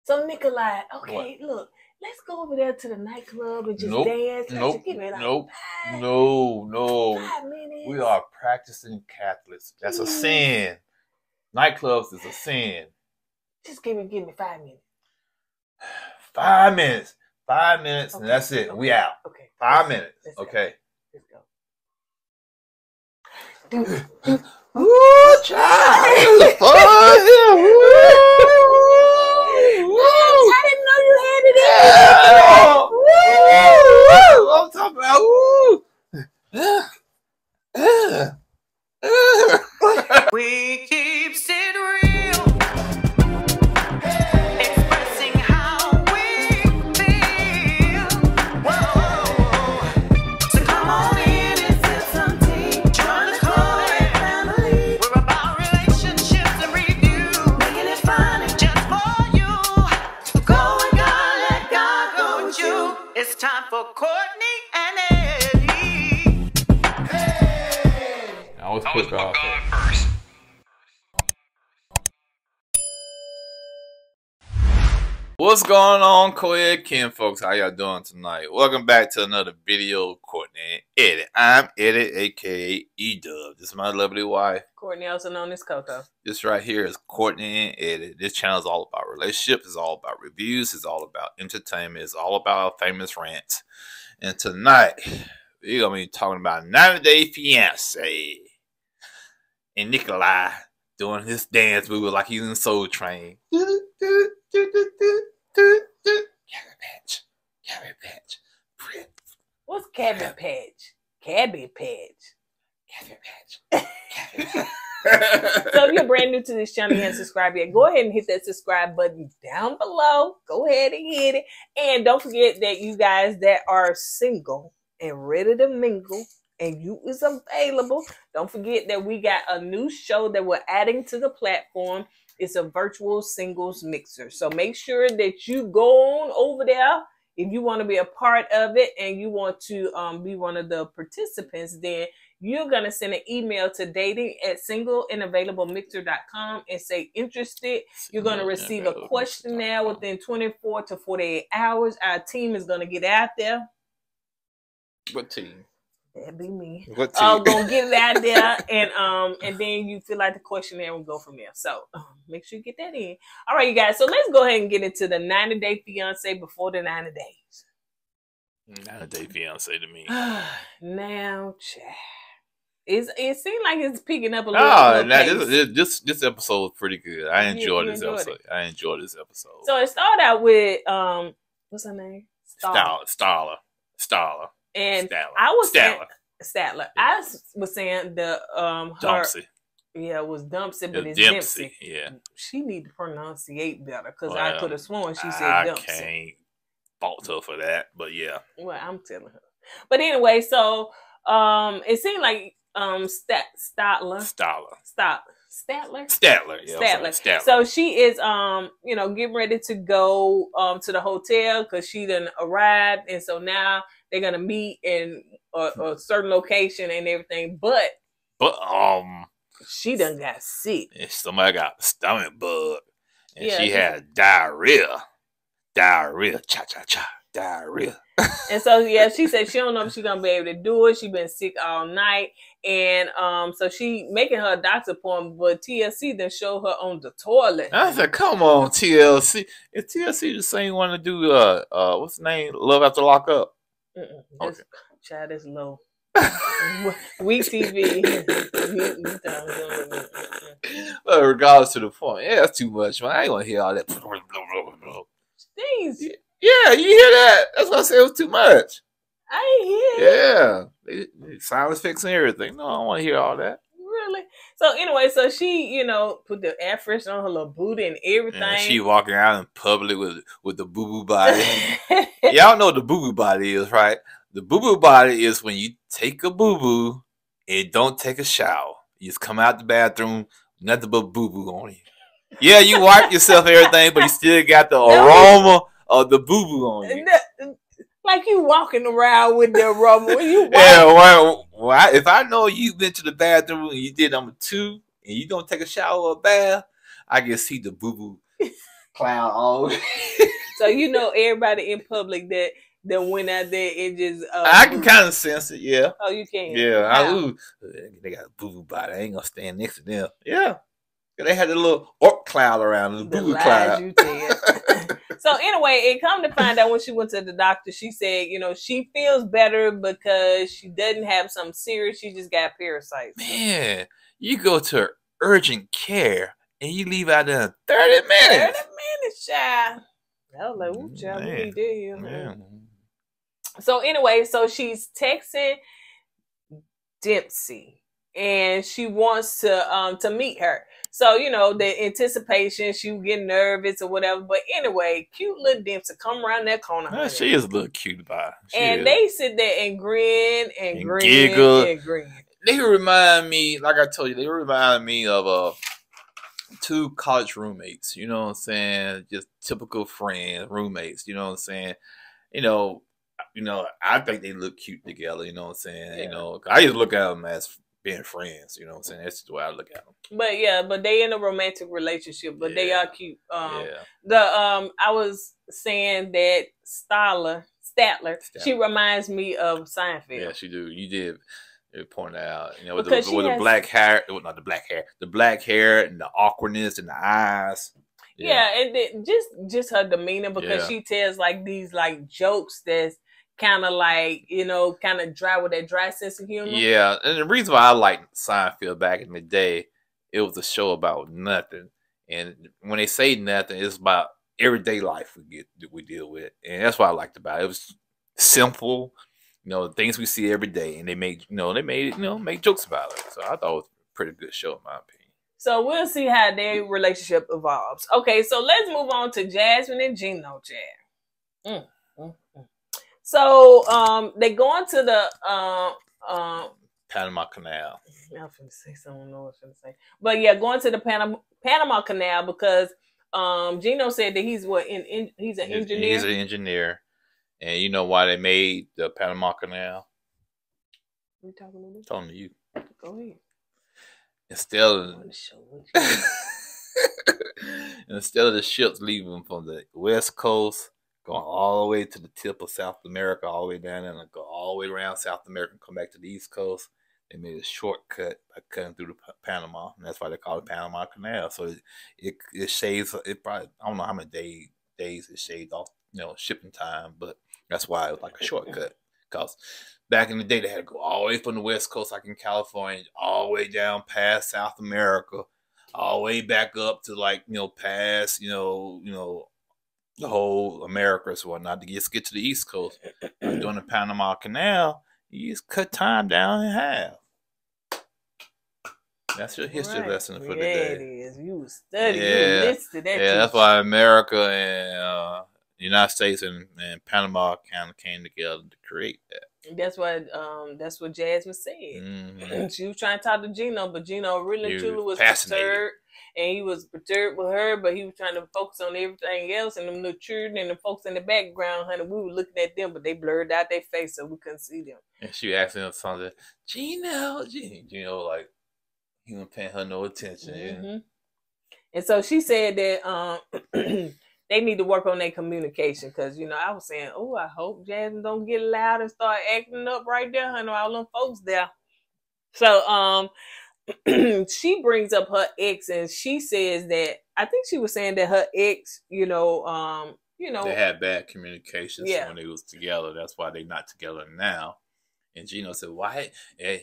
So Nicola, okay, look, let's go over there to the nightclub and just dance. No. 5 minutes. We are practicing Catholics. That's a sin. Nightclubs is a sin. Just give me 5 minutes. 5 minutes. 5 minutes, and that's it. Okay. We out. Okay. 5 minutes. Okay. Let's go. Woo, child. I didn't know you had it in. I'm talking about We keeps it real, expressing how we feel. Whoa. So come on in and sip some tea. Join the Coed family. We're about relationships and review, making it fun and just for you. Go and God, let God go with you. It's time for Courtney and Eddie. I was put God first. What's going on, Coed Kin folks? How y'all doing tonight? Welcome back to another video of Courtney and Eddie. I'm Eddie, aka E-Dub. This is my lovely wife. Courtney, also known as Coco. This right here is Courtney and Eddie. This channel is all about relationships. It's all about reviews. It's all about entertainment. It's all about our famous rants. And tonight, we're going to be talking about 90-Day Fiancé. And Nicola doing his dance move like he's in Soul Train. Cabbage Patch. What's Cabbage Patch? Cabbage Patch. So if you're brand new to this channel and haven't subscribed yet, go ahead and hit that subscribe button down below. Go ahead and hit it. And don't forget that you guys that are single and ready to mingle and you is available, don't forget that we got a new show that we're adding to the platform. It's a virtual singles mixer. So make sure that you go on over there if you want to be a part of it and you want to be one of the participants. Then you're going to send an email to dating@singleandavailablemixer.com and say interested. You're going to receive a questionnaire within 24 to 48 hours. Our team is going to get out there. What team? That'd be me. What team? Gonna get it out there, and then you fill out the questionnaire and go from there. So make sure you get that in. All right, you guys. So let's go ahead and get into the 90-Day Fiancé before the 90 days. 90-Day Fiancé to me. Now, it seems like it's picking up a little. This episode is pretty good. I enjoyed this episode. I enjoyed this episode. So it started out with what's her name? Starla. And Statler. I was Statler. Statler. I was saying the Dumpsy. Yeah, it was Dumpsy, but it's Dempsey. Yeah. She need to pronunciate better because I could have sworn she said Dumpsy. I can't fault her for that, but yeah. Well, I'm telling her. But anyway, so it seemed like Statler. So she is getting ready to go to the hotel because she done arrived, and so now they're gonna meet in a certain location and everything. But she done got sick. Somebody got a stomach bug, and she had diarrhea. Diarrhea. And so she said she don't know if she's gonna be able to do it. She been sick all night, and so she making her doctor appointment, but TLC then show her on the toilet. I said, "Come on, TLC! Is TLC the same one to do what's the name? Love After Lockup?" Okay. Child is low. Weak TV. Well, regardless to the point, yeah, that's too much, man. I ain't gonna hear all that. Things. Yeah, you hear that? That's why I said it was too much. I ain't hear it. Yeah. Silence fixing everything. No, I don't want to hear all that. Really? So anyway, so she, put the air freshener on her little booty and everything. And she walking around in public with the boo-boo body. Y'all know what the boo-boo body is, right? The boo-boo body is when you take a boo-boo and don't take a shower. You just come out the bathroom, nothing but boo-boo on you. Yeah, you wipe yourself and everything, but you still got the aroma of the boo-boo on you. Like you walking around with the aroma. Yeah, well, if I know you've been to the bathroom and you did number 2 and you don't take a shower or a bath, I can see the boo-boo cloud all over. So you know everybody in public that went out there and just. I can kind of sense it. Yeah. Oh, you can. Yeah. They got a boo-boo body. I ain't gonna stand next to them. Yeah. They had a little orc cloud around them. The Boo-boo lies cloud. you tell. So anyway, it come to find out when she went to the doctor, she said, you know, she feels better because she doesn't have something serious. She just got parasites. Man, you go to urgent care and you leave out there in 30 minutes. 30 minutes, child. I was like, ooh, child, we Man. need that here. Man. So anyway, so she's texting Dempsey and she wants to meet her. So, you know, the anticipation, she was getting nervous or whatever. But anyway, cute little Dempsey come around that corner. Well, she is a little cute by. And they sit there and grin and grin giggle. and grin. They remind me, like I told you, they remind me of two college roommates. You know what I'm saying? Just typical friends, roommates. You know what I'm saying? You know, I think they look cute together. You know what I'm saying? Yeah. You know, I used to look at them as being friends. You know what I'm saying? That's the way I look at them. But yeah, but they in a romantic relationship. But they are cute. I was saying that Statler, she reminds me of Seinfeld. Yeah, she do. You did. It pointed out, you know, with Because the black hair, well, not the black hair, and the awkwardness and the eyes. Yeah, and then just her demeanor, because she tells like these like jokes that's kind of like, you know, kind of dry with that dry sense of humor. Yeah, and the reason why I liked Seinfeld back in the day, it was a show about nothing, and when they say nothing, it's about everyday life we deal with, and that's what I liked about it. It was simple. You know, things we see every day, and they make jokes about it. So I thought it was a pretty good show, in my opinion. So we'll see how their relationship evolves. Okay, so let's move on to Jasmine and Gino, Chad. So they go into the Panama Canal. I'm finna say something. I don't know what I'm finna say, but yeah, going to the Panama Canal because Gino said that he's he's an engineer. He's an engineer. And you know why they made the Panama Canal? What are you talking about? Talking to you. Go ahead. Instead of the ships leaving from the West Coast, going all the way to the tip of South America, all the way down there, and go all the way around South America and come back to the East Coast, they made a shortcut by cutting through the Panama, and that's why they call it Panama Canal. So it shaves. It probably, I don't know how many days it shaved off, you know, shipping time, but that's why it was like a shortcut. Because back in the day, they had to go all the way from the West Coast, like in California, all the way down past South America, all the way back up to like, you know, past, you know, the whole Americas and whatnot to just get to the East Coast. Like during the Panama Canal, you just cut time down in half. That's your history lesson for the day. It is. You study. You listen to that. Yeah, that's why America and United States and Panama kind of came together to create that. That's what Jasmine said. Mm-hmm. She was trying to talk to Gino, but Gino really truly was perturbed, and he was perturbed with her, but he was trying to focus on everything else, and them little children and the folks in the background, honey, we were looking at them, but they blurred out their face so we couldn't see them. And she asked him something, Gino, like he wasn't paying her no attention. Mm-hmm. Yeah. And so she said that they need to work on their communication, because, you know, I was saying, oh, I hope Jasmine don't get loud and start acting up right there, honey, all them folks there. So she brings up her ex, and she says that, I think she was saying that her ex, you know, they had bad communications when they was together. That's why they not together now. And Gino said, why? And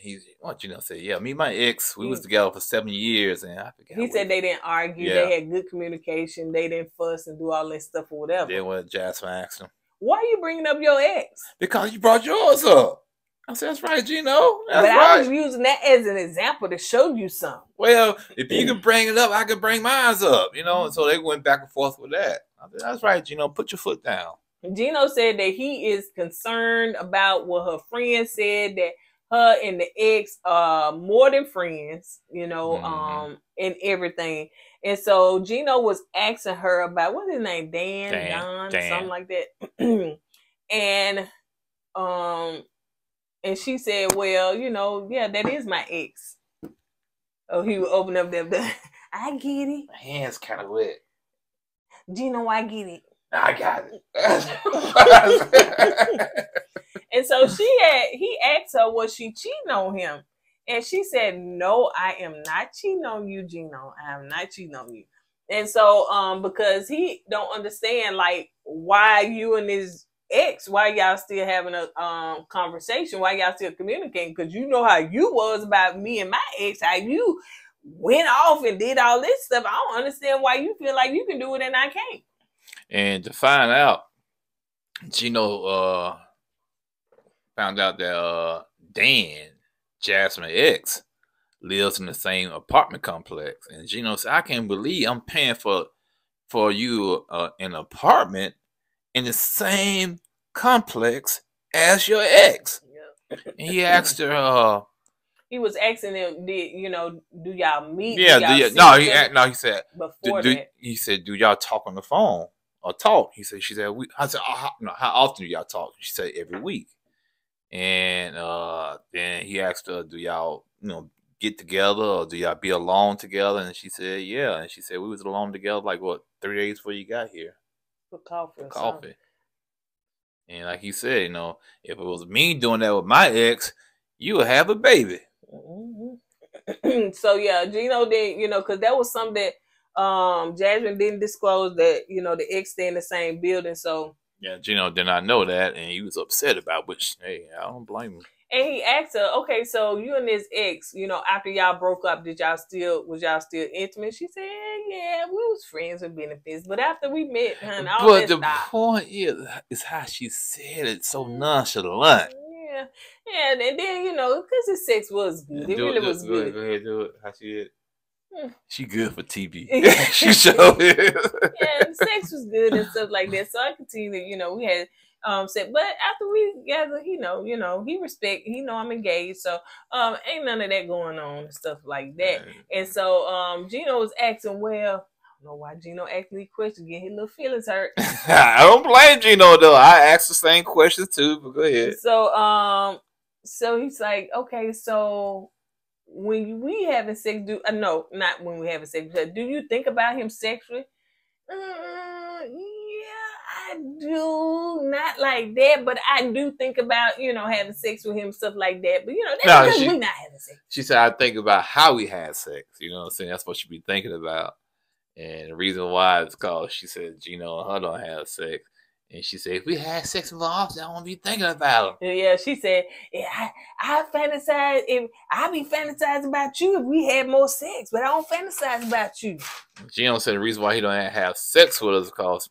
Gino said, yeah, me and my ex, we was together for 7 years. And I forgot. He said they didn't argue. Yeah. They had good communication. They didn't fuss and do all that stuff or whatever. Then when Jasmine asked him, why are you bringing up your ex? Because you brought yours up. I said, that's right, Gino. That's right. I was using that as an example to show you something. Well, if you can bring it up, I can bring mine up, you know? And so they went back and forth with that. I said, that's right, Gino. Put your foot down. Gino said that he is concerned about what her friend said, that her and the ex are more than friends, you know, and everything. And so Gino was asking her about, what's his name? Dan, something like that. And she said, well, you know, yeah, that is my ex. Oh, he would open up that. I get it. My hand's kind of wet. Gino, I get it. I got it. And so he asked her, was she cheating on him? And she said, no, I am not cheating on you, Gino. I am not cheating on you. And so, because he don't understand, like, why you and his ex, why y'all still having a conversation, why y'all still communicating, because you know how you was about me and my ex, how you went off and did all this stuff. I don't understand why you feel like you can do it and I can't. And to find out, Gino found out that Dan, Jasmine ex, lives in the same apartment complex. And Gino said, I can't believe I'm paying for you an apartment in the same complex as your ex. Yep. And he asked her, he was asking them, do y'all meet? yeah, he said, before that. He said, do y'all talk on the phone or talk? She said, I said, how often do y'all talk? She said, every week. And then he asked her, do y'all, get together or do y'all be alone together? And she said, yeah. And she said, we was alone together like, 3 days before you got here. For coffee. Coffee. And like he said, if it was me doing that with my ex, you would have a baby. Mm-hmm. So yeah, Gino did, because that was something that Jasmine didn't disclose, that the ex stay in the same building. So yeah, Gino did not know that, and he was upset about, which, hey, I don't blame him. And he asked her, okay, so you and this ex, after y'all broke up, was y'all still intimate? She said, yeah, we was friends with benefits, but after we met, honey, all that stopped. But the point is how she said it so nonchalant. Yeah, and then, because his sex was good. It really was good. Go ahead, do it. How she did. She good for TV. She showed it. Yeah, sex was good and stuff like that. So I continue to, we had said, but after we together, he respect, I'm engaged. So ain't none of that going on and stuff like that. And so Gino was asking, well, I don't know why Gino asking these questions, getting his little feelings hurt. I don't blame Gino though. I asked the same questions too, but go ahead. So he's like, okay, so when we having sex, no, not when we having sex, but do you think about him sexually? Yeah, I do. Not like that, but I do think about, having sex with him, stuff like that. But, that's because we not having sex. She said, I think about how we had sex. You know what I'm saying? That's what she be thinking about. And the reason why is because she said Gino and her don't have sex. And she said, if we had sex more often, I won't be thinking about him. Yeah, she said, I be fantasizing about you if we had more sex, but I don't fantasize about you. Gino said the reason why he don't have sex with us is because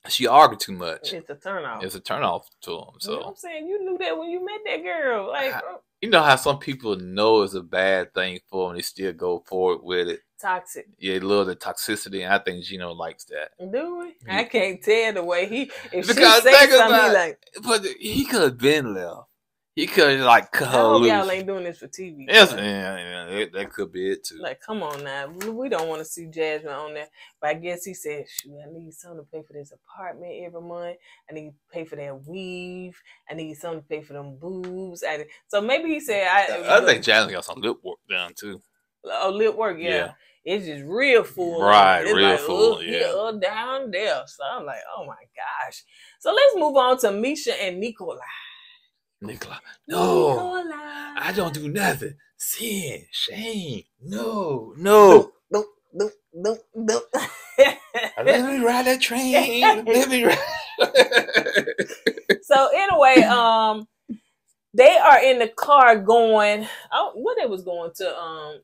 she argued too much. It's a turnoff. It's a turnoff to him. So you know what I'm saying? You knew that when you met that girl. Like, you know how some people know it's a bad thing for them, they still go forward with it. Toxic. Yeah, they love the toxicity, and I think Gino likes that. Do we? Yeah. I can't tell the way if she says something, he like. But he could have been left. He could have cut her loose. Y'all ain't doing this for TV. Yes, yeah, that could be it too. Like, come on now, we don't want to see Jasmine on there. But I guess he said, "Shoot, I need something to pay for this apartment every month. I need to pay for that weave. I need something to pay for them boobs." So maybe he said, "I think Jasmine got some lip work done too." Oh, lip work, yeah. It's just real full, right? Real full, down there. So I'm like, oh my gosh. So let's move on to Meisha and Nicola. Nicola, no, Nicola. I don't do nothing. Sin, shame, no. Let me ride that train. Let me ride. So anyway, they are in the car going. What they was going to?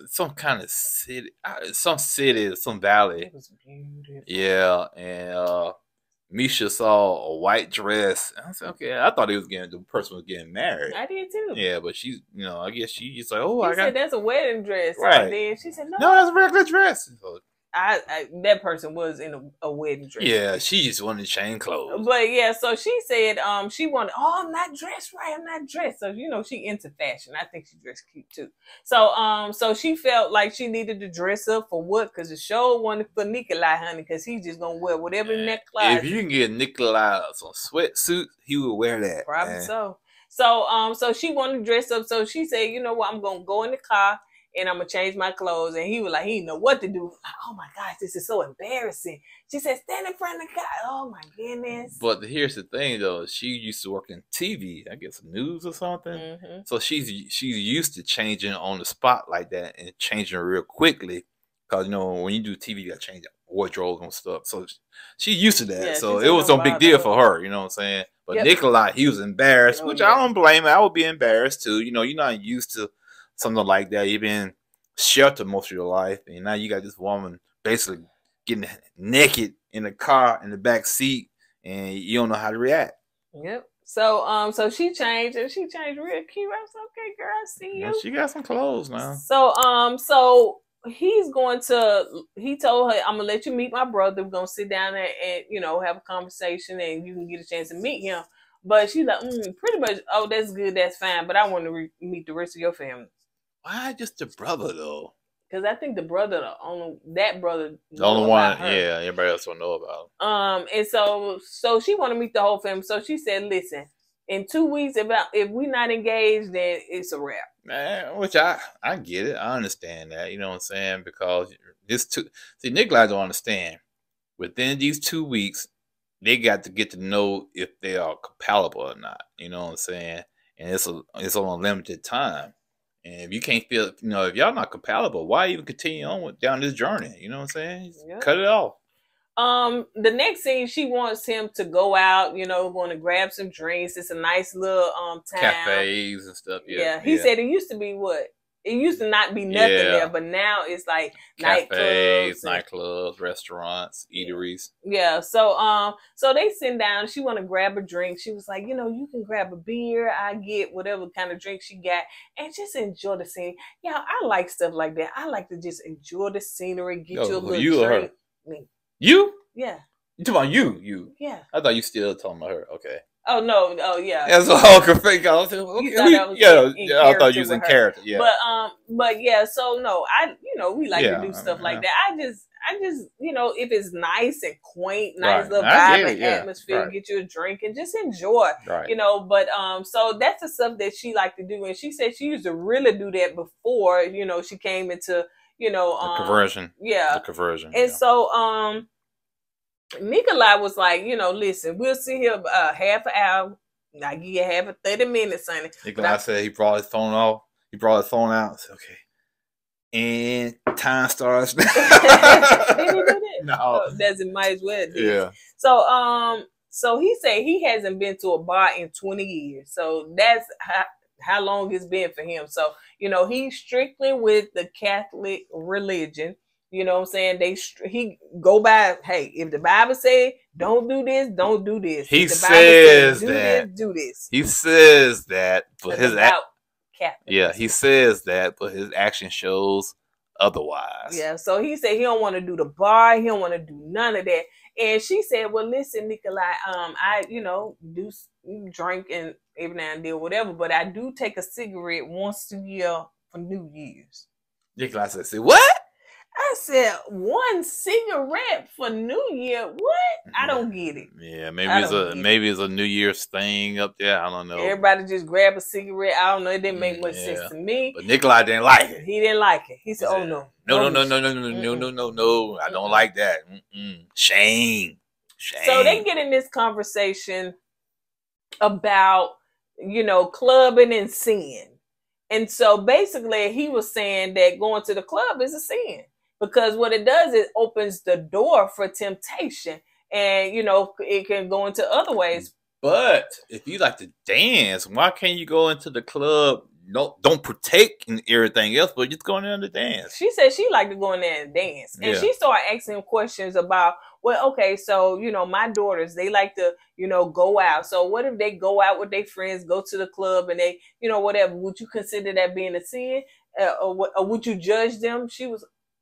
Some kind of city, some valley. It was beautiful. Yeah, and Meisha saw a white dress. I said, okay. I thought the person was getting married. I did too. Yeah, but she's, I guess she just like, She said that's a wedding dress. Right. And then she said, no, that's a regular dress. So, that person was in a wedding dress. Yeah, she just wanted to change clothes. But yeah, so she said she wanted, I'm not dressed right, I'm not dressed. So she into fashion. I think she dressed cute too. So she felt like she needed to dress up for what? Because the show wanted for Nikolai, honey, because he's just gonna wear whatever neckline. If you can get Nikolai some sweatsuit, he would wear that. Probably so. So she wanted to dress up. So she said, you know what, I'm gonna go in the car and I'm gonna change my clothes. And he was like, he didn't know what to do. Like, oh my gosh, this is so embarrassing. She said, stand in front of the guy. Oh my goodness. But here's the thing, though. She used to work in TV, I guess news or something. Mm-hmm. So she's used to changing on the spot like that and changing real quickly. Because, you know, when you do TV, you got to change wardrobe and stuff. So she's used to that. Yeah, so she it was said no big deal for her, you know what I'm saying? But Yep. Nicola, he was embarrassed, Oh, which yeah. I don't blame him. I would be embarrassed too. You know, you're not used to something like that. You've been sheltered most of your life. And now you got this woman basically getting naked in the car in the back seat, and you don't know how to react. Yep. So so she changed, and she changed real cute. I was like, okay, girl, I see you. Yeah, she got some clothes now. So he's going to, he told her, I'm gonna let you meet my brother. We're gonna sit down there and, you know, have a conversation, and you can get a chance to meet him. But she's like, pretty much, oh, that's good, that's fine, but I want to meet the rest of your family. Why just the brother though? Because I think the brother, that brother, The only one, about her. yeah, everybody else don't know about him. And so she want to meet the whole family. So she said, listen, in 2 weeks, if we not engaged, then it's a wrap. Man, which I get it. I understand that. You know what I'm saying? Because Nicola don't understand. Within these 2 weeks, they got to get to know if they are compatible or not. You know what I'm saying? And it's on a limited time. And if you can't feel, you know, if y'all not compatible, why even continue on down this journey? You know what I'm saying? Yep. Cut it off. The next scene, she wants him to go out, you know, going to grab some drinks. It's a nice little town. Cafes and stuff. Yeah. He said it used to be what? It used to not be nothing there, but now it's like cafes, nightclubs, nightclubs, restaurants, eateries. Yeah. So they sit down. She want to grab a drink. She was like, you know, you can grab a beer. I get whatever kind of drink she got, and just enjoy the scene. Yeah, I like stuff like that. I like to just enjoy the scenery, get you a little you or drink. her? Me. You? Yeah. You talking about you? Yeah. I thought you still talking about her. Okay. Oh no! Oh yeah. That's a whole config. Okay. I thought you was in character. Yeah. But yeah. So no, we like to do stuff like that. I just, you know, if it's nice and quaint, nice little vibe and atmosphere, get you a drink and just enjoy. Right. You know, but so that's the stuff that she liked to do, and she said she used to really do that before, you know, she came into, you know, the conversion. Yeah. The conversion. And so Nicola was like, you know, listen, we'll sit here half an hour. I give you half of 30 minutes, sonny. Nicola said he brought his phone off. He brought his phone out. I said, okay. And time starts. Did he do that? No. Oh, doesn't might as well. Yeah. So he said he hasn't been to a bar in 20 years. So that's how long it's been for him. So, you know, he's strictly with the Catholic religion. You know what I'm saying? He go by, hey, if the Bible say don't do this, don't do this. He if the says Bible that. do this. He says that, but his Catholic. he says that, but his action shows otherwise. Yeah, so he said he don't want to do the bar, he don't want to do none of that. And she said, well, listen, Nicola, I, you know, do drink and every now and then, whatever, but I do take a cigarette once a year for New Year's. Nicola said, "See what?" I said, one cigarette for New Year? What? I don't get it. Yeah, maybe it's a New Year's thing up there. I don't know. Everybody just grab a cigarette. I don't know. It didn't make much sense to me. But Nicola didn't like it. He didn't like it. He said, "Oh no, no! I don't like that. Shame." So they get in this conversation about, you know, clubbing and sin. And so basically he was saying that going to the club is a sin. Because what it does is opens the door for temptation. And, you know, it can go into other ways. But if you like to dance, why can't you go into the club? Don't partake in everything else, but just go in there to dance. She said she liked to go in there and dance. And she started asking questions about, well, okay, so, you know, my daughters, they like to, you know, go out. So what if they go out with their friends, go to the club and they, you know, whatever, would you consider that being a sin? Or would you judge them?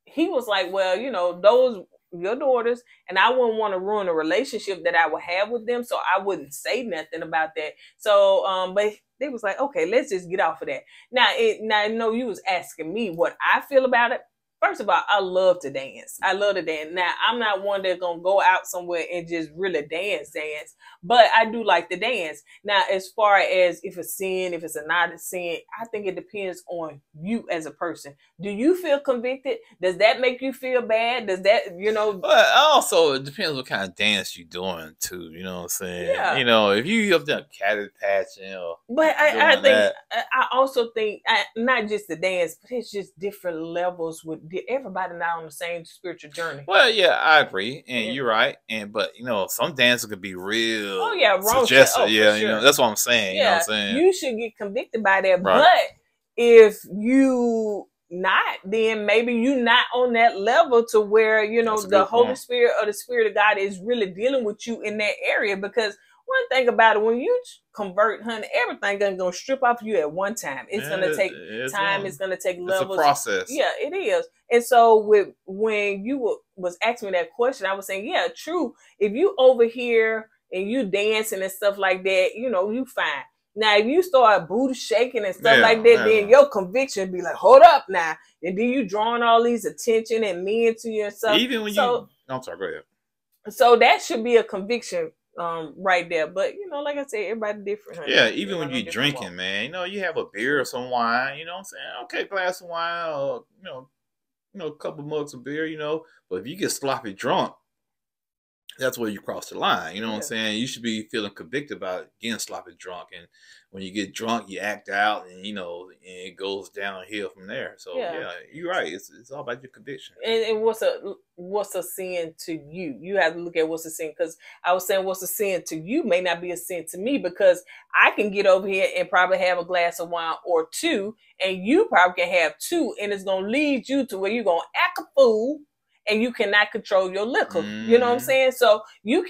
He was like, well, you know, those your daughters, and I wouldn't want to ruin a relationship that I would have with them, so I wouldn't say nothing about that. So, but they was like, okay, let's just get off of that. Now, I know you was asking me what I feel about it. first of all, I love to dance. I love to dance. Now, I'm not one that's going to go out somewhere and just really dance, but I do like to dance. Now, as far as if it's sin, if it's a not a sin, I think it depends on you as a person. Do you feel convicted? Does that make you feel bad? Does that, But also, it depends what kind of dance you're doing, too. You know what I'm saying? Yeah. You know, if you up there catty patching or But I doing think that. I also think not just the dance, but it's just different levels with everybody not on the same spiritual journey. Well, yeah, I agree, and Yeah. you're right. But some dances could be real. Oh yeah, wrong. Suggestive. For Yeah, sure. that's what I'm saying. You know what I'm saying? You should get convicted by that. Right. But if you not, then maybe you not on that level to where That's a the good Holy point. Spirit or the Spirit of God is really dealing with you in that area. Because one thing about it, when you convert, honey, everything gonna strip off you at one time. It's gonna take time. It's gonna take levels. It's a process. Yeah, it is. And so when you was asking me that question, I was saying, yeah, true. If you over here and you dancing and stuff like that, you fine. Now, if you start booty shaking and stuff like that, then your conviction be like, hold up now. And then you drawing all these attention and men to you and stuff. Even when I'm sorry, go ahead. So that should be a conviction right there. But, like I said, everybody different. Honey. Yeah, even when you're drinking, man, you have a beer or some wine, you know what I'm saying? Okay, glass of wine or, a couple mugs of beer, But if you get sloppy drunk, that's where you cross the line. You know what I'm saying? You should be feeling convicted about getting sloppy drunk. And when you get drunk, you act out and, and it goes downhill from there. So, yeah you're right. It's all about your conviction. And what's a sin to you? You have to look at what's a sin. Because I was saying what's a sin to you may not be a sin to me, because I can get over here and probably have a glass of wine or two, and you probably can have two, and it's going to lead you to where you're going to act a fool. And you cannot control your liquor. You know what I'm saying? So you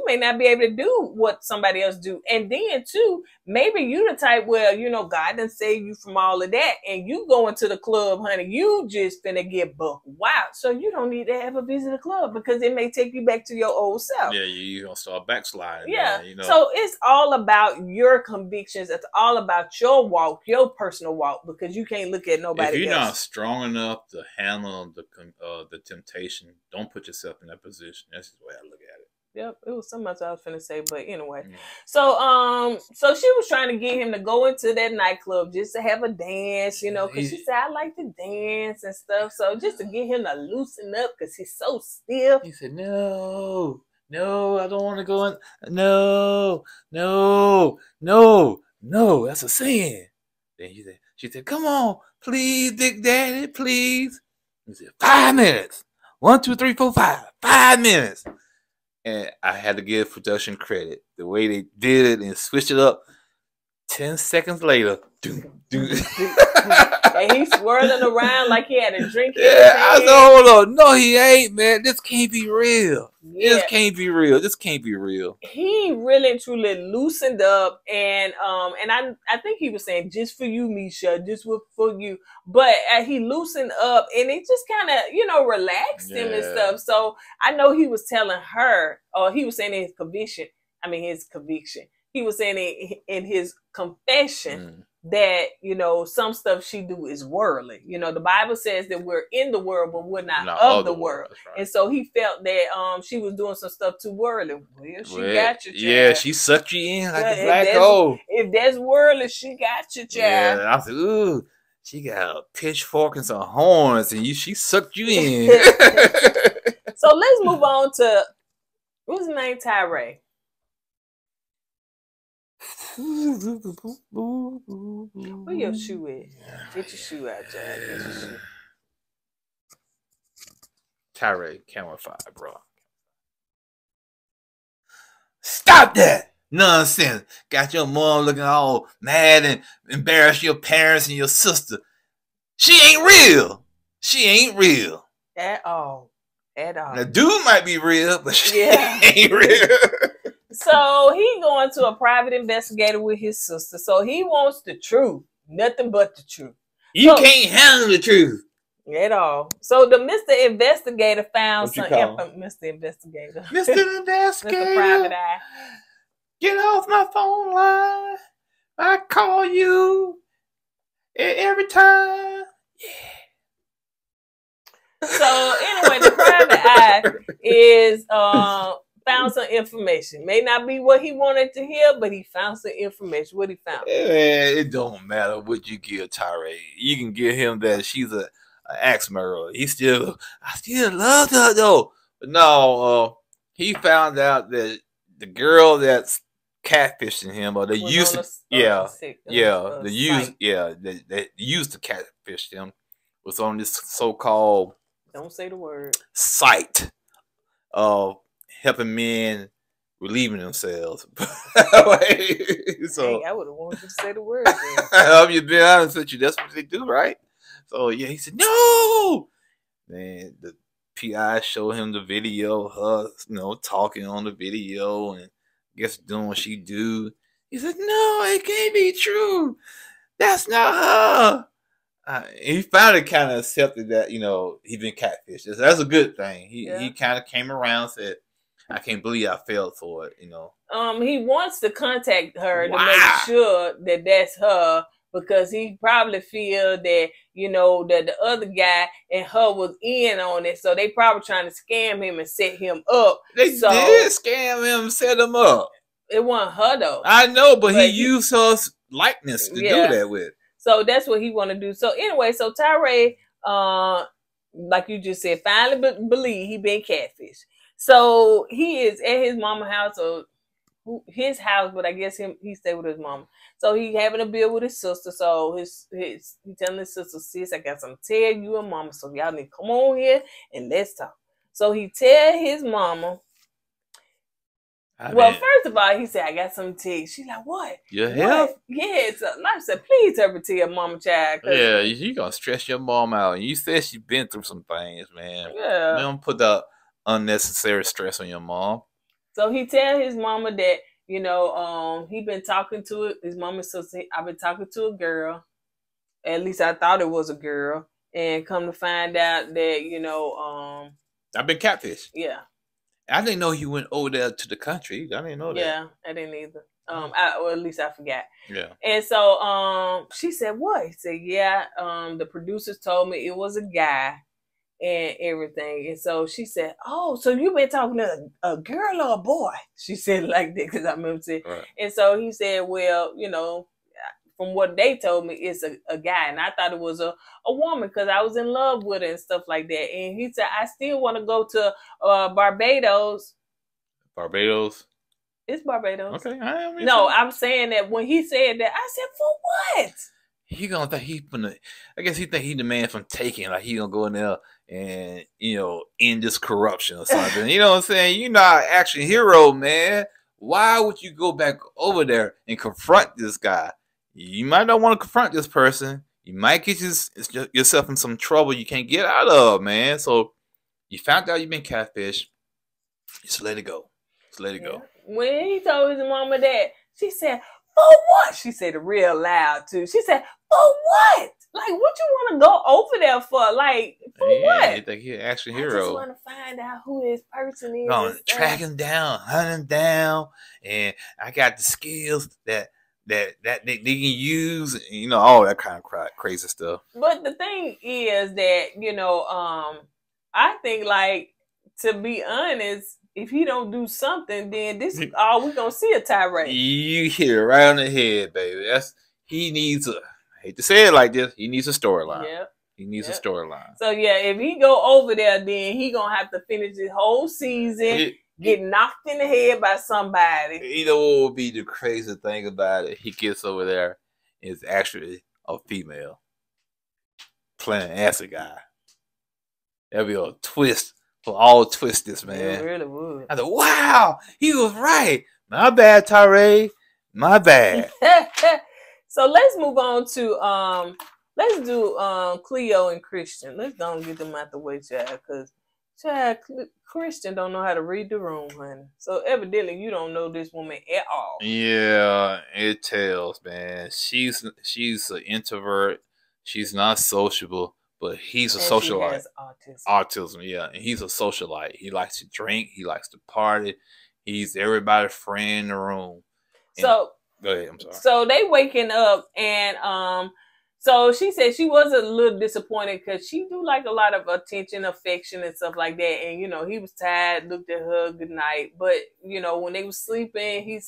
may not be able to do what somebody else do. And then too, maybe you the type where, God done save you from all of that. And you go into the club, honey, you just finna get buck wild. So you don't need to ever visit a club, because it may take you back to your old self. Yeah, you're going to start backsliding. Yeah. So it's all about your convictions. It's all about your walk, your personal walk, because you can't look at nobody else. If you're not strong enough to handle the temptation, don't put yourself in that position. That's the way I look at it. Yep, it was so much I was finna say, but anyway. So she was trying to get him to go into that nightclub just to have a dance, because she said, I like to dance and stuff. So just to get him to loosen up, because he's so stiff. He said, no, I don't want to go in. No, that's a sin. Then she said, come on, please, Dick Daddy, please. He said, 5 minutes. 1, 2, 3, 4, 5. 5 minutes. And I had to give production credit. The way they did it and switched it up. 10 seconds later. And he's swirling around like he had a drink. Yeah, I said, hold on. No, he ain't, man. This can't be real. Yeah. This can't be real. This can't be real. He really and truly loosened up, and I think he was saying just for you, Meisha, just for you. But he loosened up, and it just kind of relaxed him and stuff. So I know he was telling her, or he was saying in his conviction. He was saying in his confession that, some stuff she do is worldly. The Bible says that we're in the world, but we're not of the world. Right. And so he felt that she was doing some stuff too worldly. Well, she got you, child. Yeah, she sucked you in like a black hole. If that's worldly, she got you, child. Yeah, I said, ooh, she got a pitchfork and some horns, and she sucked you in. So let's move on to, what's his name? Tyray. Where your shoe at? Get your shoe out, Jack. Get your shoe. Tyray, camera 5, bro. Stop that nonsense. Got your mom looking all mad and embarrassed your parents and your sister. She ain't real. She ain't real. At all. The dude might be real, but she ain't real. So he going to a private investigator with his sister. So he wants the truth. Nothing but the truth. You can't handle the truth. At all. So the Mr. Investigator found Mr. Investigator. Mr. Investigator. Mr. Private Eye. Get off my phone line. I call you every time. Yeah. So anyway, the private eye is found some information. May not be what he wanted to hear, but he found some information. What he found? Man, it don't matter what you give Tyray. You can give him that she's a axe murderer. I still love her though. But no, he found out that the girl that's catfishing him, or they Was used on to, they used to catfish him, was on this so-called Don't say the word. site of helping men relieving themselves. So Dang, I would have wanted you to say the word. Then. I'm just being honest with you. That's what they do, right? So yeah, he said no. Man, the PI showed him the video, her, talking on the video, and guess doing what she do. He said, "No, it can't be true. That's not her." He finally kind of accepted that he'd been catfished. That's a good thing. He kind of came around, and said, "I can't believe I fell for it." He wants to contact her to make sure that that's her, because he probably feel that that the other guy and her was in on it, so they probably trying to scam him and set him up. They did scam him, set him up. It wasn't her though. I know, but he used her likeness to do that with. So that's what he want to do. So anyway, so Tyray, like you just said, finally believe he been catfished. So he is at his mama's house, or his house, but I guess he stayed with his mama. So he having a bill with his sister. So he telling his sister, "Sis, I got something to tell you and mama. So y'all need to come on here and let's talk." So he tell his mama. First of all, he said, "I got something to tell you." She's like, "What? Your health?" Yeah. So I said, "Please tell me to your mama, child." Yeah, you gonna stress your mom out. And you said she been through some things, man. Yeah. Don't put the unnecessary stress on your mom. So he tell his mama that, he been talking to his mama says, "I've been talking to a girl. At least I thought it was a girl. And come to find out that, I've been catfished." Yeah. I didn't know he went over there to the country. I didn't know that. Yeah, I didn't either. Or at least I forgot. Yeah. And so she said, "What?" He said, "Yeah, the producers told me it was a guy and everything." And so she said, "Oh, so you been talking to a girl or a boy?" She said it like that, because I remember saying. Right. And so he said, "Well, from what they told me, it's a guy." And I thought it was a woman, because I was in love with her and stuff like that. And he said, "I still want to go to Barbados." Barbados? It's Barbados. Okay. I'm saying that when he said that, I said, "For what?" He gonna think I guess he think he the man from Taken. Like he gonna go in there and end this corruption or something. You know what I'm saying? You're not an action hero, man. Why would you go back over there and confront this guy? You might not want to confront this person. You might get yourself in some trouble you can't get out of, man. So you found out you've been catfished. Just let it go. Just let it go. When he told his mama that, she said, "For what?" She said it real loud too. She said, "For what? Like, what you want to go over there for? Like, for what?" You think he's an action I hero. just want to find out who this person is. Gonna track him down, hunt him down, and I got the skills that they can use, all that kind of crazy stuff. But the thing is that, I think, like, to be honest, if he don't do something, then this is all we gonna see a Tyray. You hit it right on the head, baby. He needs I hate to say it like this, he needs a storyline. Yeah. He needs a storyline. So yeah, if he go over there, then he gonna have to finish his whole season, get knocked in the head by somebody. What would be the crazy thing about it? He gets over there, is actually a female playing as a guy. That'd be a twist for all twisters, man. It really would. I thought, wow, he was right. My bad, Tyray. My bad. So let's move on to let's do Cleo and Christian. Let's go and get them out the way, child, because Christian don't know how to read the room, honey. So evidently you don't know this woman at all. Yeah, it tells, man. She's an introvert. She's not sociable, but he's a socialite. She has autism. Autism, yeah. And he's a socialite. He likes to drink. He likes to party. He's everybody's friend in the room. And, So go ahead, I'm sorry. So they waking up, and So she said she was a little disappointed because she do like a lot of attention, affection, and stuff like that. And you know, he was tired, looked at her good night. But you know, when they was sleeping,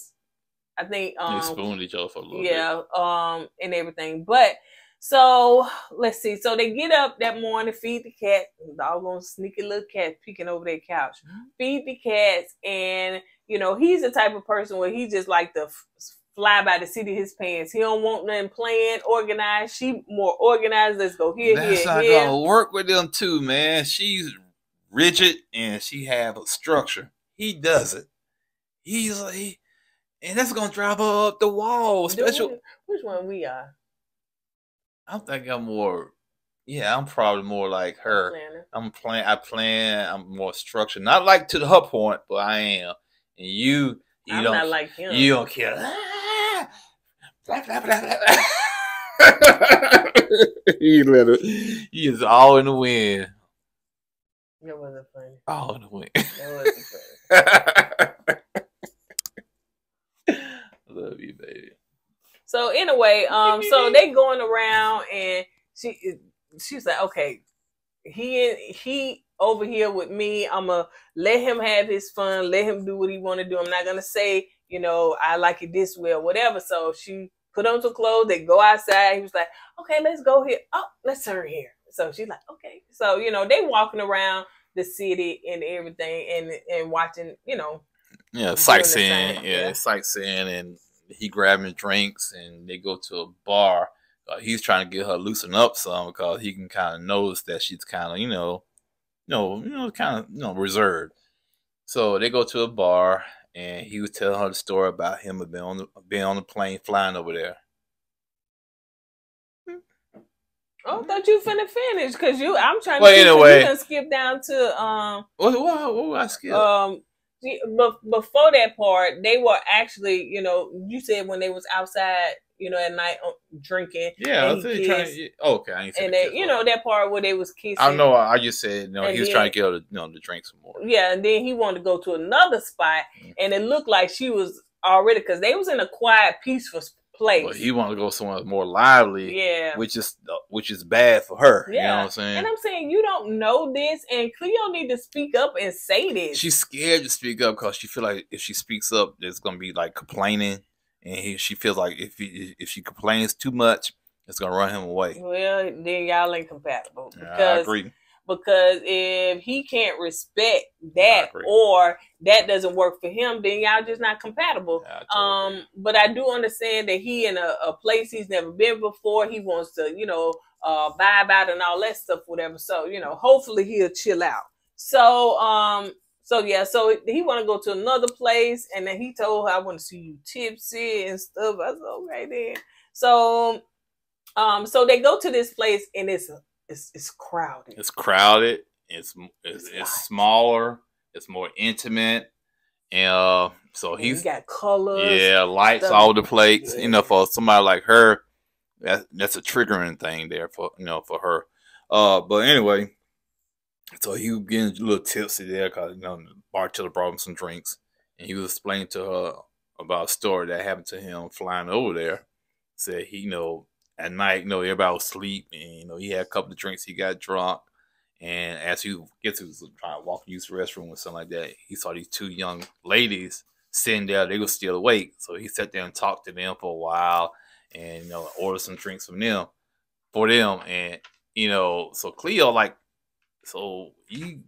I think They spooned each other for a little bit. yeah, and everything. But so let's see. So they get up that morning, feed the cat. Doggone sneaky little cat peeking over their couch. Feed the cats, and you know, he's the type of person where he just like to fly by the seat of his pants. He don't want nothing planned, organized. She more organized. Let's go here, That's not here. gonna work with them too, man. She's rigid and she have a structure. He doesn't. He's like, and that's gonna drive her up the wall. Special. Which one we are? I think I'm more. Yeah, I'm probably more like her. I plan. I'm more structured. Not like to her point, but I am. And you I'm don't. not like him. You don't care. Blah, blah, blah, blah. He let it. He is all in the wind. That wasn't funny. All in the wind. That wasn't funny. Love you, baby. So anyway, so they going around and she's like, okay, he over here with me. I'ma let him have his fun, let him do what he want to do. I'm not gonna say, you know, I like it this way or whatever. So she put on some clothes, they go outside. He was like, okay, let's go here. Oh, let's turn here. So she's like, okay. So, you know, they walking around the city and everything and watching, you know. Yeah, sightseeing. Yeah, sightseeing, and he grabbing drinks and they go to a bar. He's trying to get her loosen up some because he can kind of notice that she's kind of, kind of, reserved. So they go to a bar and he was telling her the story about him being on the plane flying over there. Oh, I thought you finna finish because I'm trying to. Well, anyway, you can skip down to What I skip? Before that part, they were actually, you know, you said when they was outside, you know, at night drinking. Yeah, I think okay. I ain't and then, you know, that part where they was kissing. I know. I just said, he was trying to get her to drink some more. Yeah, and then he wanted to go to another spot, and it looked like she was already because they was in a quiet, peaceful place. But he wanted to go somewhere more lively. Yeah, which is bad for her. Yeah. You know what I'm saying? And I'm saying you don't know this, and Cleo need to speak up and say this. She's scared to speak up because she feel like if she speaks up, there's gonna be like complaining, and she feels like if she complains too much, it's gonna run him away. Well, then y'all ain't compatible. I agree. Because if he can't respect that or that doesn't work for him, then y'all just not compatible. Yeah, but I do understand that he in a place he's never been before. He wants to, you know, vibe out and all that stuff, whatever. So, you know, hopefully he'll chill out. So, so he want to go to another place, and then he told her, "I want to see you tipsy and stuff." I said, "Okay, then." So, so they go to this place, and it's crowded. It's crowded. It's smaller. It's more intimate, and so he's got colors. Yeah, lights all over the place. Yeah. You know, for somebody like her, that's a triggering thing there for her. But anyway. So he was getting a little tipsy there because, the bartender brought him some drinks. And he was explaining to her about a story that happened to him flying over there. Said he, at night, everybody was asleep. And, he had a couple of drinks. He got drunk. And as he was trying to walk and use the restroom or something like that, he saw these two young ladies sitting there. They were still awake. So he sat there and talked to them for a while and, ordered some drinks for them. And, so Cleo, so you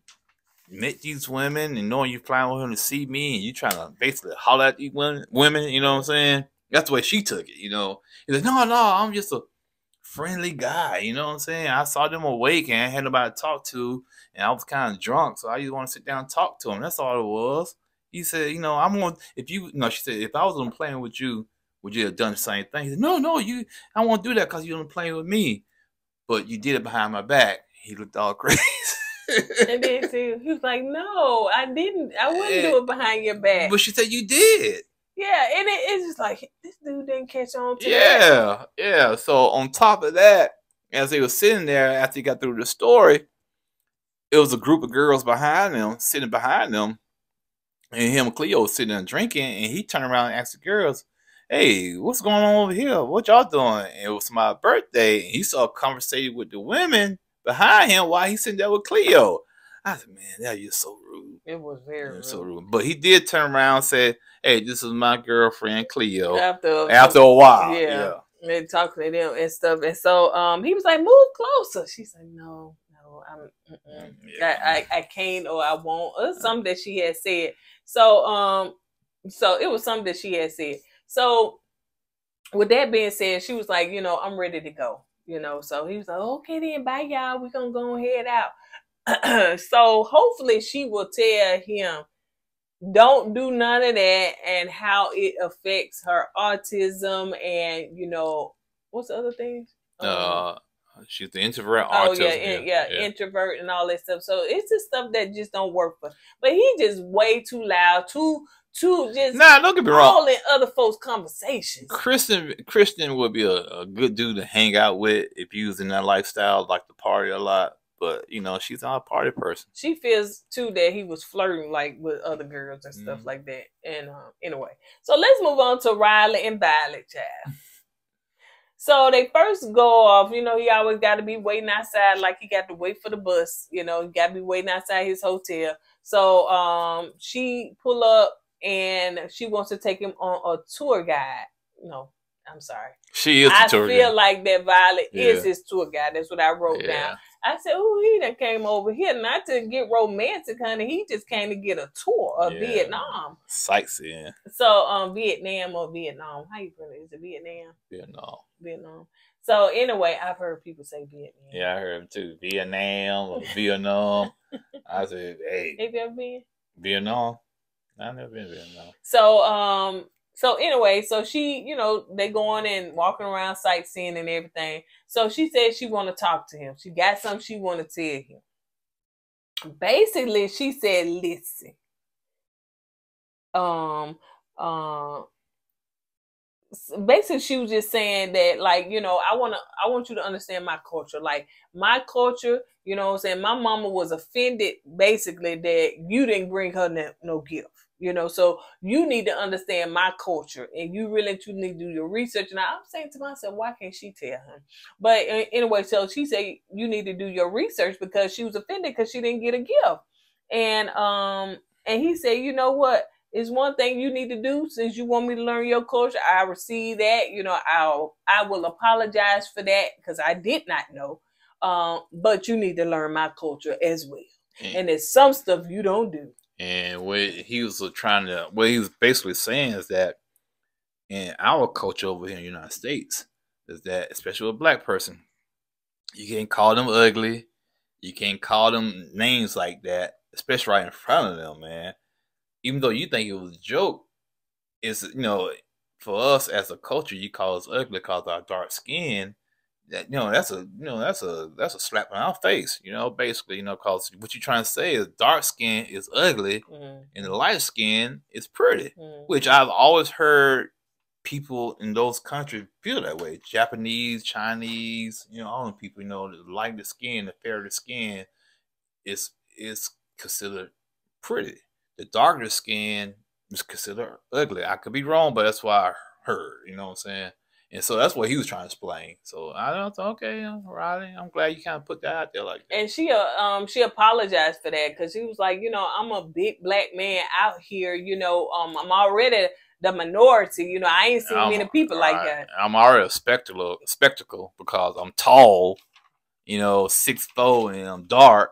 met these women and knowing you flying with him to see me and you trying to basically holler at these women, you know what I'm saying? That's the way she took it, He's like, no, I'm just a friendly guy, you know what I'm saying? I saw them awake and I had nobody to talk to and I was kind of drunk, so I just want to sit down and talk to them. That's all it was. He said, she said, if I was on playing with you, would you have done the same thing? He said, no, I won't do that because you're on playing with me. But you did it behind my back. He looked all crazy. And then he was like, no, I didn't. I wouldn't do it behind your back. But she said you did. Yeah, and it's just like, this dude didn't catch on to that. Yeah. So on top of that, as he was sitting there after he got through the story, it was a group of girls sitting behind them. And him and Cleo was sitting there drinking. And he turned around and asked the girls, hey, what's going on over here? What y'all doing? And it was my birthday. And he started conversating with the women behind him while he's sitting there with Cleo. I said, man, that is so rude. It was very rude. So rude. But he did turn around and say, hey, this is my girlfriend, Cleo. After a while. Yeah. And talking to them and stuff. And so he was like, move closer. She said, no, I can't or I won't. Or something that she had said. So it was something that she had said. So with that being said, she was like, I'm ready to go. So he was like, okay then, bye y'all. We're gonna go head out. So hopefully she will tell him, don't do none of that, and how it affects her autism and what's the other things? She's the introvert. Oh autism, yeah, introvert and all that stuff. So it's just stuff that just don't work for. But he just way too loud, too just don't get me wrong. All in other folks' conversations. Christian would be a good dude to hang out with if you was in that lifestyle, like to party a lot. But she's not a party person. She feels too that he was flirting like with other girls and stuff like that. And anyway, so let's move on to Riley and Violet, child. So they first go off. He always got to be waiting outside, like he got to wait for the bus. He got to be waiting outside his hotel. So she pull up and she wants to take him on a tour guide. No, I'm sorry. She is the tour guide. I feel like that Violet is his tour guide. That's what I wrote down. I said, oh, he done came over here not to get romantic, honey. He just came to get a tour of Vietnam. Sightseeing. So, Vietnam or Vietnam. How you pronounce it? Is it Vietnam? Vietnam. So, anyway, I've heard people say Vietnam. Yeah, I heard him too. Vietnam or Vietnam. I said, hey. Have you ever been? Vietnam? I've never been to Vietnam. So anyway, so she, they going and walking around sightseeing and everything. So she said she want to talk to him. She got something she want to tell him. Basically, she said, listen. Basically, she was just saying that, like, I want you to understand my culture. Like, my culture, what I'm saying? My mama was offended, basically, that you didn't bring her no gift. So you need to understand my culture, and you really need to do your research. And I'm saying to myself, why can't she tell him? But anyway, so she said you need to do your research because she was offended because she didn't get a gift. And he said, you know what? It's one thing you need to do since you want me to learn your culture. I receive that. I will apologize for that because I did not know. But you need to learn my culture as well. And there's some stuff you don't do. And what he was basically saying is that in our culture over here in the United States, is that, especially with a black person, you can't call them ugly. You can't call them names like that, especially right in front of them, man. Even though you think it was a joke, it's, for us as a culture, you call us ugly because of our dark skin. That that's a slap in our face, basically, because what you're trying to say is dark skin is ugly and the light skin is pretty, which I've always heard people in those countries feel that way. Japanese, Chinese, all the people, the lighter skin, the fairer skin is considered pretty. The darker skin is considered ugly. I could be wrong, but that's what I heard, you know what I'm saying? And so that's what he was trying to explain. So I don't think, okay, Riley, I'm glad you kind of put that out there like that. And she apologized for that because she was like, I'm a big black man out here. I'm already the minority. I ain't seen many people like that. I'm already a spectacle because I'm tall, 6'4", and I'm dark,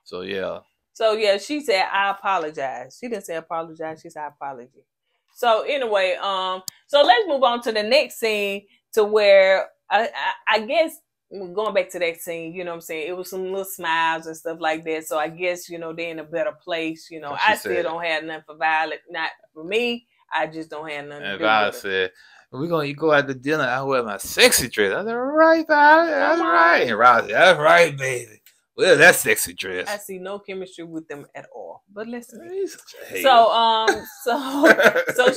So yeah. So yeah, she said I apologize. She didn't say apologize. She said apology. So anyway, so let's move on to the next scene to where I guess going back to that scene, what I'm saying? It was some little smiles and stuff like that. So I guess, they're in a better place. I still don't have nothing for Violet. Not for me. I just don't have nothing to do Violet with it. said, we're going to go out to dinner. I wear my sexy dress. I said, all right, Violet. That's right. And Riley said, that's right, baby. Well, that sexy dress. I see no chemistry with them at all. But listen. Hey. So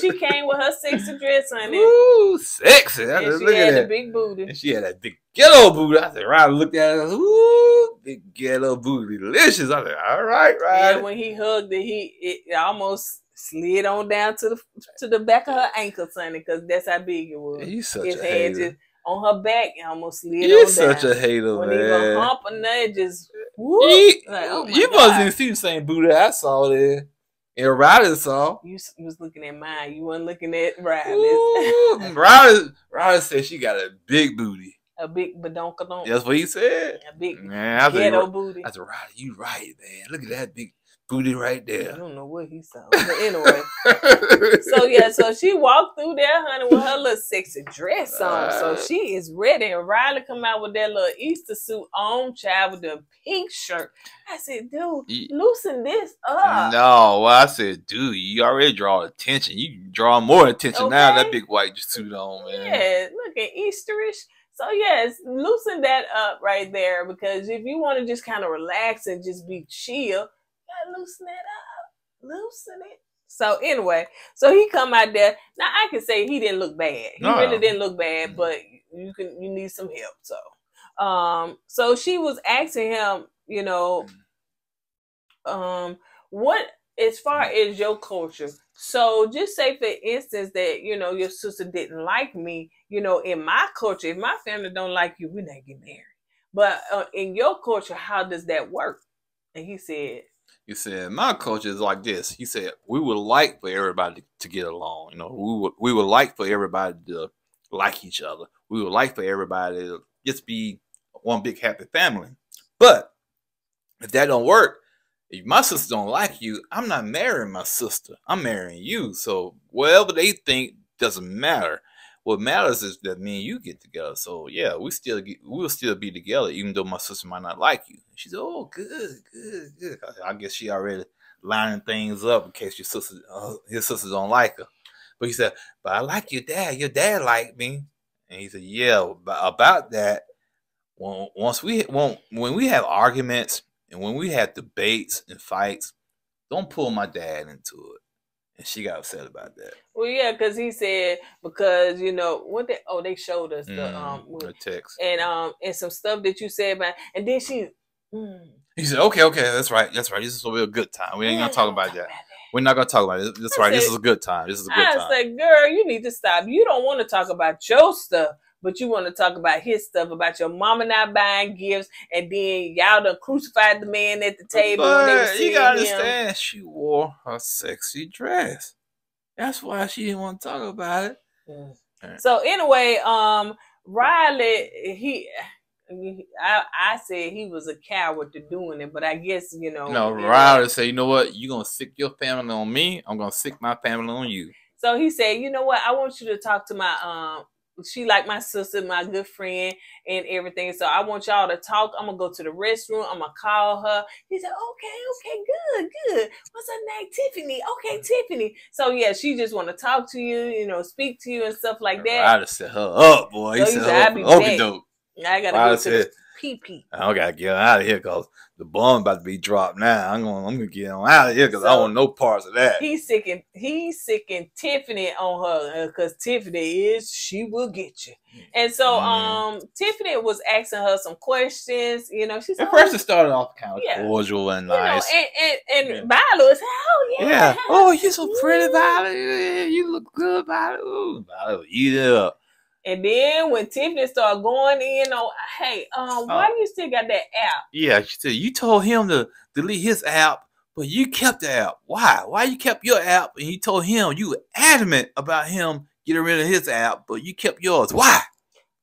she came with her sexy dress, honey. Ooh, sexy. And she had the big booty. And she had that big ghetto booty. I said, Riley looked at her. Ooh, big ghetto booty. Delicious. I said, all right, Riley. And when he hugged it, it almost slid on down to the back of her ankle, sonny, because that's how big it was. You such His a hand hater. just on her back and almost slid You on such down. a hater, When even man. hump or nothing, just whoop. You, Like, oh my you God. must have seen the same booty I saw there. And Ryder saw. You was looking at mine. You wasn't looking at Riley's. Ooh, Ryder said she got a big booty. A big badonkadonk. That's what he said. A big Man, I ghetto said, booty. I said, Ryder, you right, man. Look at that big booty right I there. don't know what he saw. But anyway. So she walked through there, honey, with her little sexy dress on. So she is ready. And Riley come out with that little Easter suit on, child, with the pink shirt. I said, dude, loosen this up. No, well, I said, dude, you already draw attention. You draw more attention now. That big white suit on, man. Yeah, looking Easterish. So yes, loosen that up right there, because if you want to just kind of relax and just be chill, you gotta loosen it up. Loosen it. So anyway, so he come out there. Now I can say he didn't look bad. He really didn't look bad, but you need some help. So she was asking him, you know, what as far as your culture. So just say for instance that, you know, your sister didn't like me, you know, in my culture, if my family don't like you, we're not getting married. But in your culture, how does that work? And he said, my culture is like this. He said, we would like for everybody to get along. You know, we would like for everybody to like each other. We would like for everybody to just be one big happy family. But if that don't work, if my sister don't like you, I'm not marrying my sister. I'm marrying you. So whatever they think doesn't matter. What matters is that me and you get together. So yeah, we'll still be together, even though my sister might not like you. She said, "Oh, good. I guess she already lining things up in case his sisters don't like her." But he said, "But I like your dad. Your dad liked me." And he said, "Yeah, about that. When we have arguments and when we have debates and fights, don't pull my dad into it." And she got upset about that. Well, yeah, because he said, because, you know, they showed us the text and some stuff that you said about, and then she. He said, okay, that's right. This is gonna be a good time. We ain't gonna talk about that. We're not gonna talk about it. That's right. This is a good time. I said, girl, you need to stop. You don't want to talk about your stuff, but you want to talk about his stuff, about your mama not buying gifts, and then y'all done crucified the man at the table. But when they were seeing you gotta him. understand, she wore her sexy dress. That's why she didn't want to talk about it. Right. So anyway, Riley, I said he was a coward to doing it, but I guess, you know. No, Riley said, you know what? You're going to sick your family on me. I'm going to sick my family on you. So he said, you know what? I want you to talk to my, she like my sister, my good friend and everything. So I want y'all to talk. I'm going to go to the restroom. I'm going to call her. He said, okay, good. What's her name? Tiffany. Okay, Tiffany. So yeah, she just want to talk to you, you know, speak to you and stuff like that. Riley set her up, boy. So he said, okay, dope. I gotta go to the pee. I gotta get out of here because the bomb about to be dropped now. I'm gonna get on out of here because I don't want no parts of that. He's sicking Tiffany on her because Tiffany she will get you. And so Tiffany was asking her some questions. You know, she said, at first it started off kind of cordial and nice. You know, and Violet was, yeah. Oh, you're so pretty, Violet. You look good, Violet. Ooh, Violet, eat it up. And then when Tiffany started going in on, hey, why do you still got that app? Yeah, she said, you told him to delete his app, but you kept the app. Why? Why you kept your app? And you told him you were adamant about him getting rid of his app, but you kept yours. Why?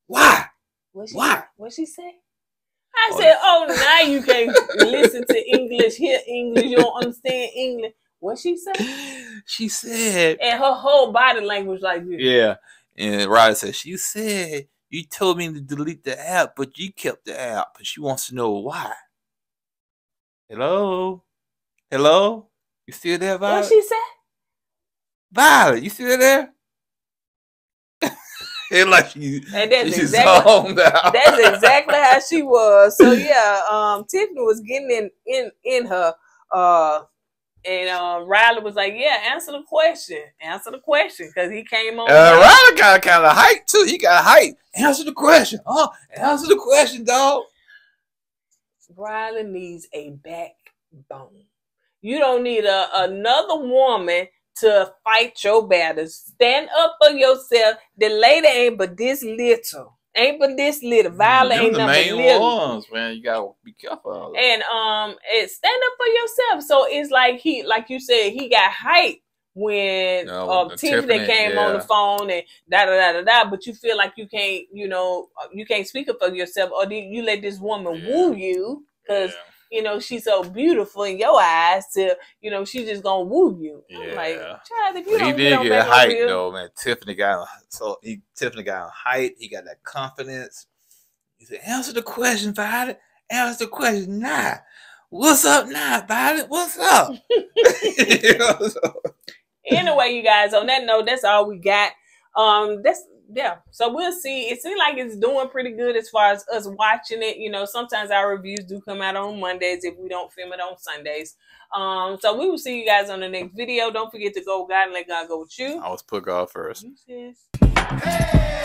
Why? What she say? I said, now you can't listen to English, hear English, you don't understand English. What she say? She said. And her whole body language like this. Yeah. And Ryder said, she said, you told me to delete the app, but you kept the app. And she wants to know why. Hello? You still there, Violet? What she said? Violet, you still there? It's like she's zoned out. That's exactly how she was. So yeah, Tiffany was getting in her and Riley was like, yeah, answer the question, because he came on. Riley got kind of hype too. He got hype. Answer the question. Answer the question, dog. Riley needs a backbone. You don't need another woman to fight your battles. Stand up for yourself. The lady ain't but this little. Ain't but this little. Violet Them ain't the number main little. ones, man. You gotta be careful. And stand up for yourself. So it's like like you said, he got hype when Tiffany came on the phone and da da da da da. But you feel like you can't, you can't speak up for yourself, or you let this woman woo you because she's so beautiful in your eyes. To she's just gonna woo you. I'm like, child, if you don't get height though, man. Tiffany got height. He got that confidence. He said, "Answer the question, Violet. Answer the question, nah. What's up, nah, Violet? What's up?" Anyway, you guys, on that note, that's all we got. So we'll see. It seems like it's doing pretty good as far as us watching it. Sometimes our reviews do come out on Mondays if we don't film it on Sundays. So we will see you guys on the next video. Don't forget to go with God and let God go with you. I was put God first. Hey!